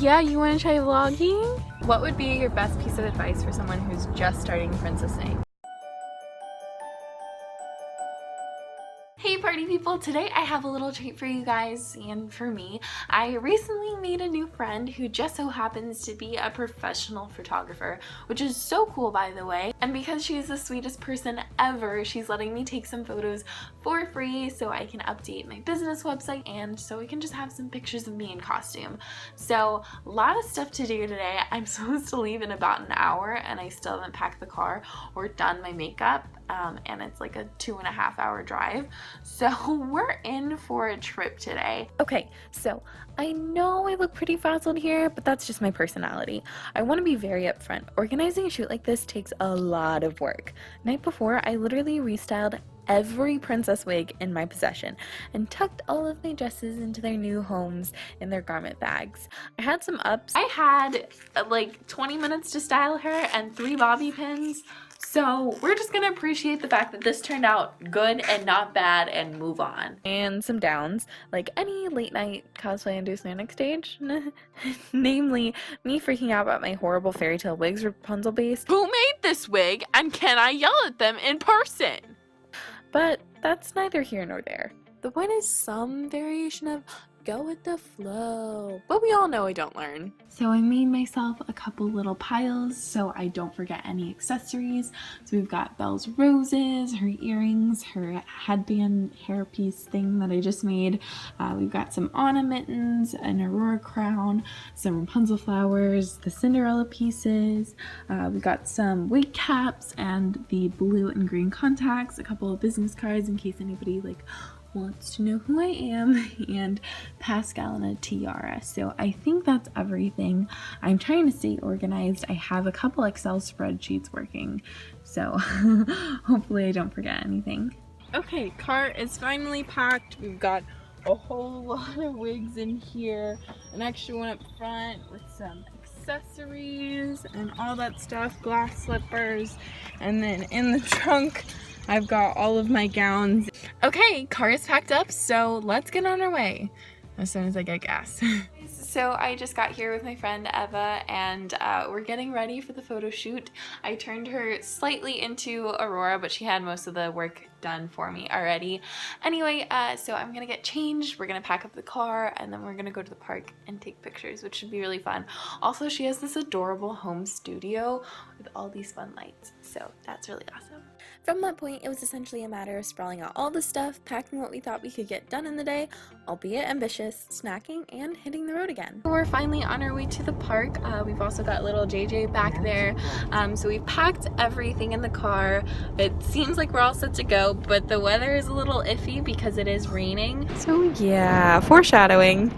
yeah, you want to try vlogging? What would be your best piece of advice for someone who's just starting princessing? Hey party people, today I have a little treat for you guys and for me. I recently made a new friend who just so happens to be a professional photographer, which is so cool by the way. And because she's the sweetest person ever, she's letting me take some photos for free so I can update my business website and so we can just have some pictures of me in costume. So a lot of stuff to do today. I'm supposed to leave in about an hour and I still haven't packed the car or done my makeup. And it's like a 2.5 hour drive. So we're in for a trip today. Okay, so I know I look pretty frazzled here, but that's just my personality. I want to be very upfront. Organizing a shoot like this takes a lot of work. Night before, I literally restyled every princess wig in my possession and tucked all of my dresses into their new homes in their garment bags. I had some ups. I had like 20 minutes to style her and 3 bobby pins. So we're just gonna appreciate the fact that this turned out good and not bad and move on. And some downs, like any late night cosplay induced stage. Namely, me freaking out about my horrible fairy tale wigs Rapunzel based. Who made this wig and can I yell at them in person? But that's neither here nor there. The point is some variation of go with the flow, but we all know I don't learn. So I made myself a couple little piles so I don't forget any accessories. So we've got Belle's roses, her earrings, her headband hairpiece thing that I just made. We've got some Anna mittens, an Aurora crown, some Rapunzel flowers, the Cinderella pieces. We've got some wig caps and the blue and green contacts, a couple of business cards in case anybody wants to know who I am, and Pascal and a tiara. So I think that's everything. I'm trying to stay organized. I have a couple Excel spreadsheets working, so hopefully I don't forget anything. Okay, cart is finally packed. We've got a whole lot of wigs in here, an extra one up front with some accessories and all that stuff, glass slippers, and then in the trunk I've got all of my gowns. Okay, car is packed up, so let's get on our way as soon as I get gas. So I just got here with my friend Eva and we're getting ready for the photo shoot. I turned her slightly into Aurora, but she had most of the work done for me already. Anyway, so I'm gonna get changed, we're gonna pack up the car, and then we're gonna go to the park and take pictures, which should be really fun. Also, she has this adorable home studio with all these fun lights, so that's really awesome. From that point, it was essentially a matter of sprawling out all the stuff, packing what we thought we could get done in the day, albeit ambitious, snacking, and hitting the road again. We're finally on our way to the park. We've also got little JJ back there. So we've packed everything in the car. It seems like we're all set to go, but the weather is a little iffy because it is raining. So yeah, foreshadowing.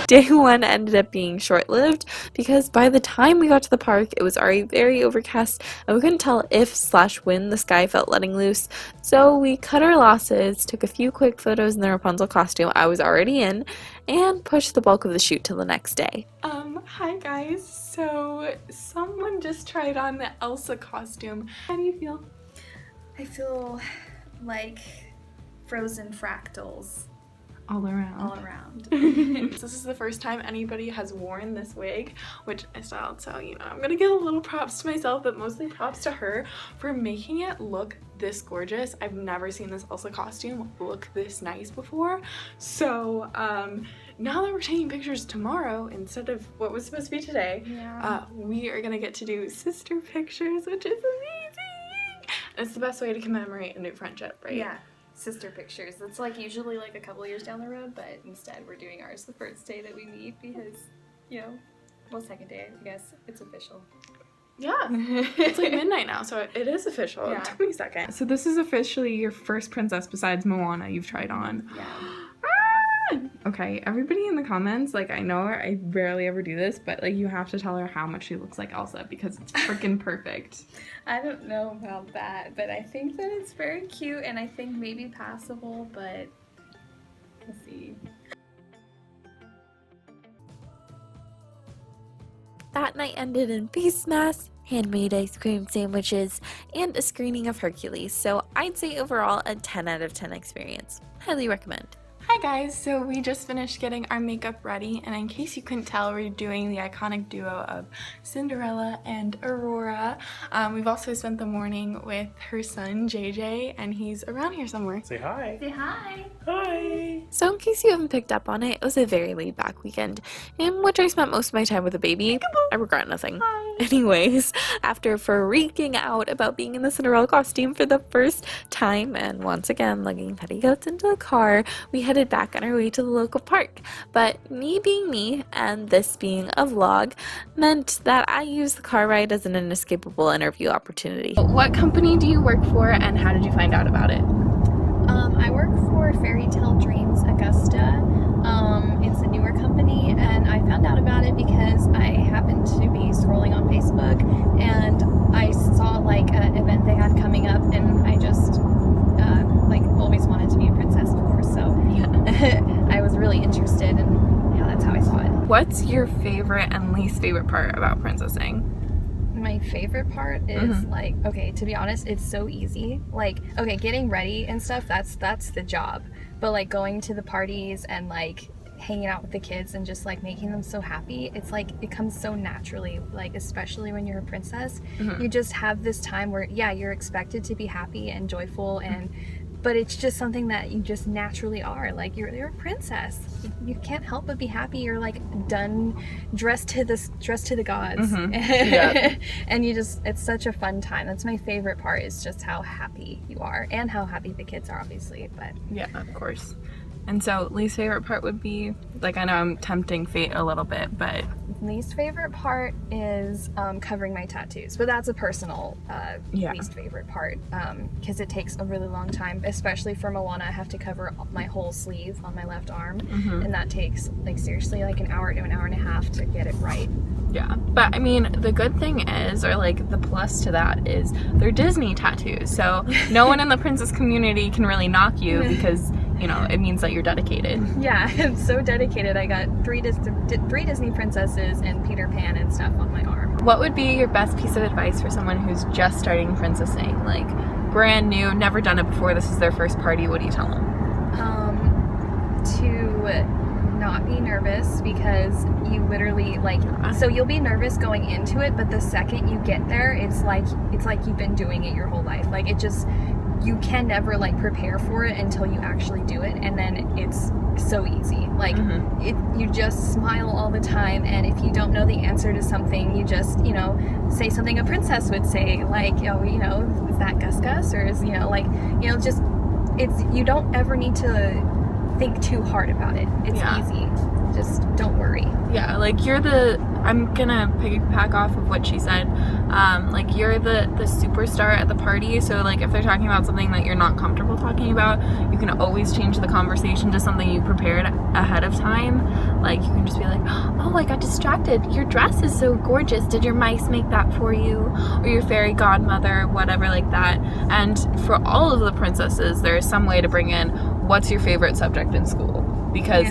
Day 1 ended up being short-lived because by the time we got to the park, it was already very overcast and we couldn't tell if/when the sky felt letting loose. So we cut our losses, took a few quick photos in the Rapunzel costume I was already in, and pushed the bulk of the shoot till the next day. Hi guys. So someone just tried on the Elsa costume. How do you feel? I feel like frozen fractals. All around. All around. This is the first time anybody has worn this wig, which I styled, so you know, I'm gonna give a little props to myself, but mostly props to her for making it look this gorgeous. I've never seen this Elsa costume look this nice before. So now that we're taking pictures tomorrow instead of what was supposed to be today, we are gonna get to do sister pictures, which is amazing. It's the best way to commemorate a new friendship, right? Yeah. Sister pictures. It's like usually like a couple years down the road, but instead we're doing ours the first day that we meet because, you know, well, second day, I guess it's official. Yeah, it's like midnight now, so it is official. Yeah. It took me a second. So this is officially your first princess besides Moana you've tried on. Yeah. Okay, everybody in the comments, like, I know I rarely ever do this, but like you have to tell her how much she looks like Elsa because it's freaking perfect. I don't know about that, but I think that it's very cute and I think maybe passable, but we'll see. That night ended in face masks, handmade ice cream sandwiches, and a screening of Hercules, so I'd say overall a 10 out of 10 experience. Highly recommend. Hi guys, so we just finished getting our makeup ready, and in case you couldn't tell, we're doing the iconic duo of Cinderella and Aurora. We've also spent the morning with her son JJ, and he's around here somewhere. Say hi. Say hi. Hi. So in case you haven't picked up on it, it was a very laid back weekend in which I spent most of my time with the baby. I regret nothing. Anyways, after freaking out about being in the Cinderella costume for the first time and once again lugging petticoats into the car, we headed back on our way to the local park. But me being me and this being a vlog meant that I used the car ride as an inescapable interview opportunity. What company do you work for, and how did you find out about it? I work for Fairy Tale Dreams Augusta. It's a newer company, and I found out about it because I happened to be scrolling on Facebook, and I saw like an event they had coming up, and I just like always wanted to be a princess, of course. So yeah, I was really interested, and yeah, that's how I saw it. What's your favorite and least favorite part about princessing? My favorite part is like, okay, to be honest, it's so easy. Like, okay, getting ready and stuff, that's the job. But like going to the parties and like hanging out with the kids and just like making them so happy, it's like it comes so naturally. Like, especially when you're a princess, you just have this time where yeah, you're expected to be happy and joyful, and but it's just something that you just naturally are. Like, you're a princess. You can't help but be happy. You're like done, dressed to the gods, and you just, it's such a fun time. That's my favorite part, is just how happy you are and how happy the kids are, obviously. But yeah, of course. And so least favorite part would be, like, I know I'm tempting fate a little bit, but least favorite part is covering my tattoos, but that's a personal least favorite part, because it takes a really long time, especially for Moana. I have to cover my whole sleeve on my left arm, and that takes like seriously like an hour to an hour and a half to get it right. yeah. But I mean, the good thing is, or like the plus to that is, they're Disney tattoos, so no one in the princess community can really knock you, because you know, it means that you're dedicated. Yeah, I'm so dedicated. I got three Disney princesses and Peter Pan and stuff on my arm. What would be your best piece of advice for someone who's just starting princessing, like brand new, never done it before, this is their first party? What do you tell them? To not be nervous, because you literally like, so you'll be nervous going into it, but the second you get there, it's like you've been doing it your whole life. Like, it just, you can never like prepare for it until you actually do it, and then it's so easy. Like, you just smile all the time, and if you don't know the answer to something, you just, you know, say something a princess would say, like, oh, you know, is that Gus Gus, or is, you know, like, you know, just, it's, you don't ever need to think too hard about it. It's easy. Just don't worry. Yeah, like, you're the, I'm gonna piggyback off of what she said, like, you're the superstar at the party, so like if they're talking about something that you're not comfortable talking about, you can always change the conversation to something you prepared ahead of time. Like, you can just be like, oh, I got distracted, your dress is so gorgeous, did your mice make that for you? Or your fairy godmother, whatever like that. And for all of the princesses, there's some way to bring in, what's your favorite subject in school? Because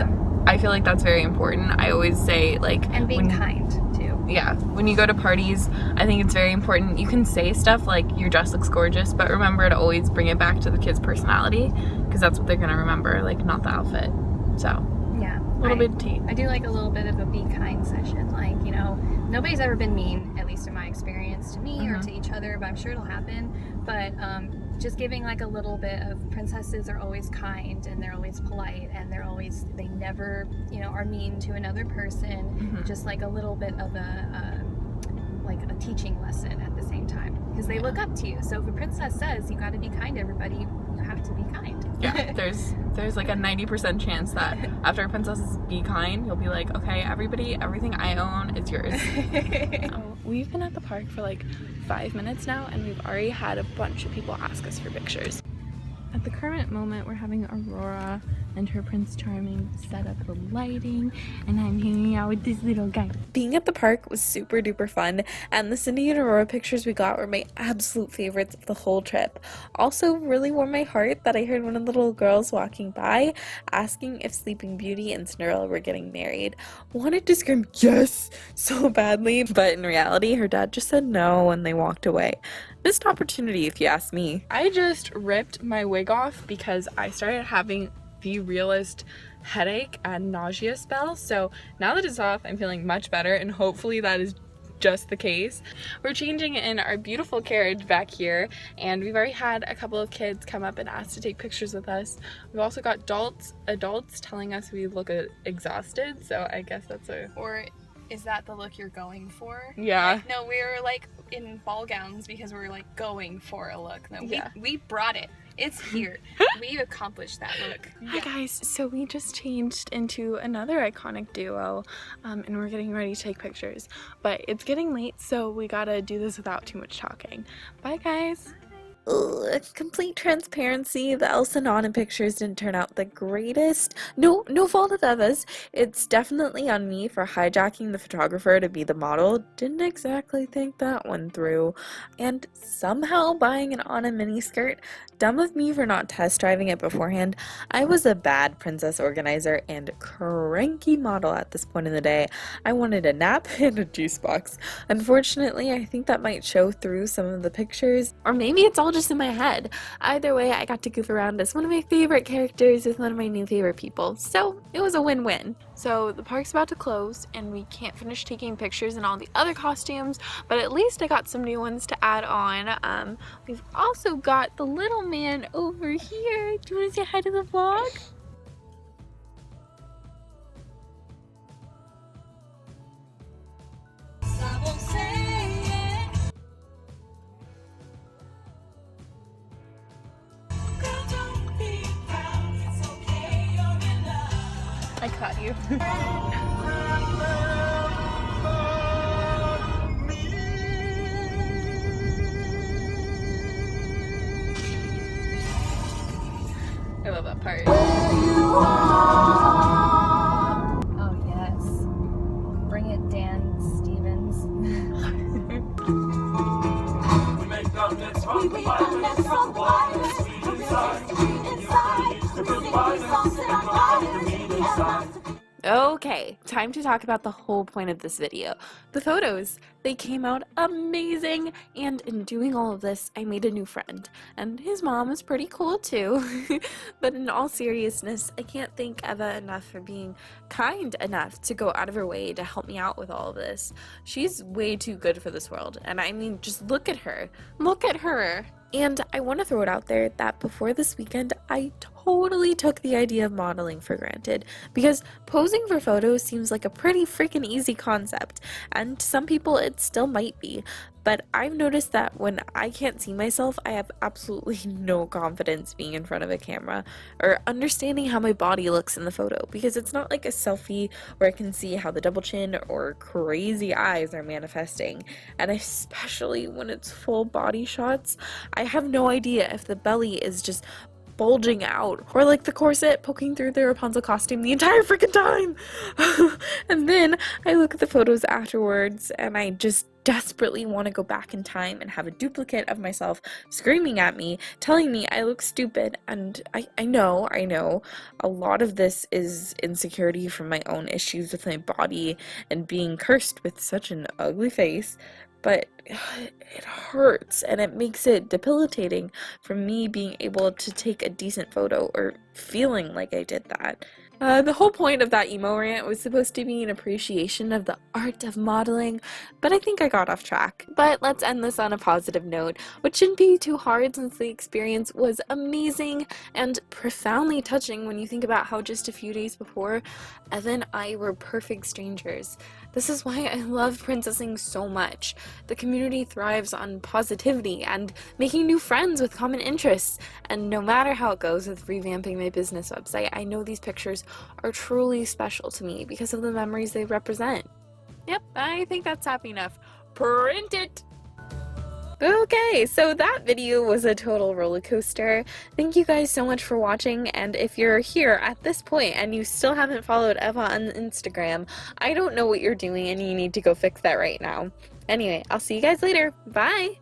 I feel like that's very important. I always say, like, and being kind too. Yeah, when you go to parties, I think it's very important. You can say stuff like, your dress looks gorgeous, but remember to always bring it back to the kid's personality, because that's what they're gonna remember, like, not the outfit. So yeah, a little bit of tea. I do like a little bit of a be kind session. Like, you know, nobody's ever been mean, at least in my experience, to me or to each other, but I'm sure it'll happen. But just giving like a little bit of, princesses are always kind, and they're always polite, and they never, you know, are mean to another person. Just like a little bit of like a teaching lesson at the same time, because they look up to you. So if a princess says you got to be kind to everybody, you have to be kind. Yeah, there's like a 90% chance that after a princess is be kind, you'll be like, okay, everybody, everything I own is yours. We've been at the park for like 5 minutes now, and we've already had a bunch of people ask us for pictures. At the current moment, we're having Aurora and her Prince Charming set up the lighting, and I'm hanging out with this little guy. Being at the park was super duper fun, and the Cindy and Aurora pictures we got were my absolute favorites of the whole trip. Also, really warmed my heart that I heard one of the little girls walking by asking if Sleeping Beauty and Cinderella were getting married. Wanted to scream yes so badly, but in reality her dad just said no and they walked away. Missed opportunity if you ask me. I just ripped my wig off because I started having the realest headache and nausea spell. So now that it's off, I'm feeling much better, and hopefully that is just the case. We're changing in our beautiful carriage back here, and we've already had a couple of kids come up and ask to take pictures with us. We've also got adults telling us we look exhausted, so I guess that's a... Or is that the look you're going for? Yeah. Like, no, we're like in ball gowns because we're like going for a look. No, Yeah. we brought it. It's here. We accomplished that look. Hi guys, so we just changed into another iconic duo, and we're getting ready to take pictures, but it's getting late, so we gotta do this without too much talking. Bye guys. Complete transparency, the Elsa and Anna pictures didn't turn out the greatest. No fault of Eva's. It's definitely on me for hijacking the photographer to be the model. Didn't exactly think that one through. And somehow buying an Anna miniskirt. Dumb of me for not test driving it beforehand. I was a bad princess organizer and cranky model at this point in the day. I wanted a nap and a juice box. Unfortunately, I think that might show through some of the pictures. Or maybe it's all just in my head. Either way, I got to goof around as one of my favorite characters with one of my new favorite people. So it was a win-win. So the park's about to close and we can't finish taking pictures in all the other costumes, but at least I got some new ones to add on. We've also got the little man over here. Do you want to say hi to the vlog? I caught you. I love that part. Oh yes. Bring it, Dan Stevens. We make donuts from the violence, from the violence, sweet inside. The real violence, and the violence, sweet inside. Okay, time to talk about the whole point of this video. The photos. They came out amazing, and in doing all of this, I made a new friend. And his mom is pretty cool too. But in all seriousness, I can't thank Eva enough for being kind enough to go out of her way to help me out with all of this. She's way too good for this world, and I mean, just look at her. Look at her! And I want to throw it out there that before this weekend, I totally took the idea of modeling for granted, because posing for photos seems like a pretty freaking easy concept, and to some people it still might be, but I've noticed that when I can't see myself, I have absolutely no confidence being in front of a camera or understanding how my body looks in the photo, because it's not like a selfie where I can see how the double chin or crazy eyes are manifesting, and especially when it's full body shots, I have no idea if the belly is just bulging out or like the corset poking through the Rapunzel costume the entire freaking time. And then I look at the photos afterwards and I just desperately want to go back in time and have a duplicate of myself screaming at me, telling me I look stupid. And I know a lot of this is insecurity from my own issues with my body and being cursed with such an ugly face, but it hurts and it makes it debilitating from me being able to take a decent photo or feeling like I did that. The whole point of that emo rant was supposed to be an appreciation of the art of modeling, but I think I got off track. But let's end this on a positive note, which shouldn't be too hard since the experience was amazing and profoundly touching when you think about how just a few days before, Eva and I were perfect strangers. This is why I love princessing so much. The community thrives on positivity and making new friends with common interests, and no matter how it goes with revamping my business website, I know these pictures are truly special to me because of the memories they represent. Yep, I think that's happy enough. Print it! Okay, so that video was a total roller coaster. Thank you guys so much for watching, and if you're here at this point and you still haven't followed Eva on Instagram, I don't know what you're doing and you need to go fix that right now. Anyway, I'll see you guys later. Bye!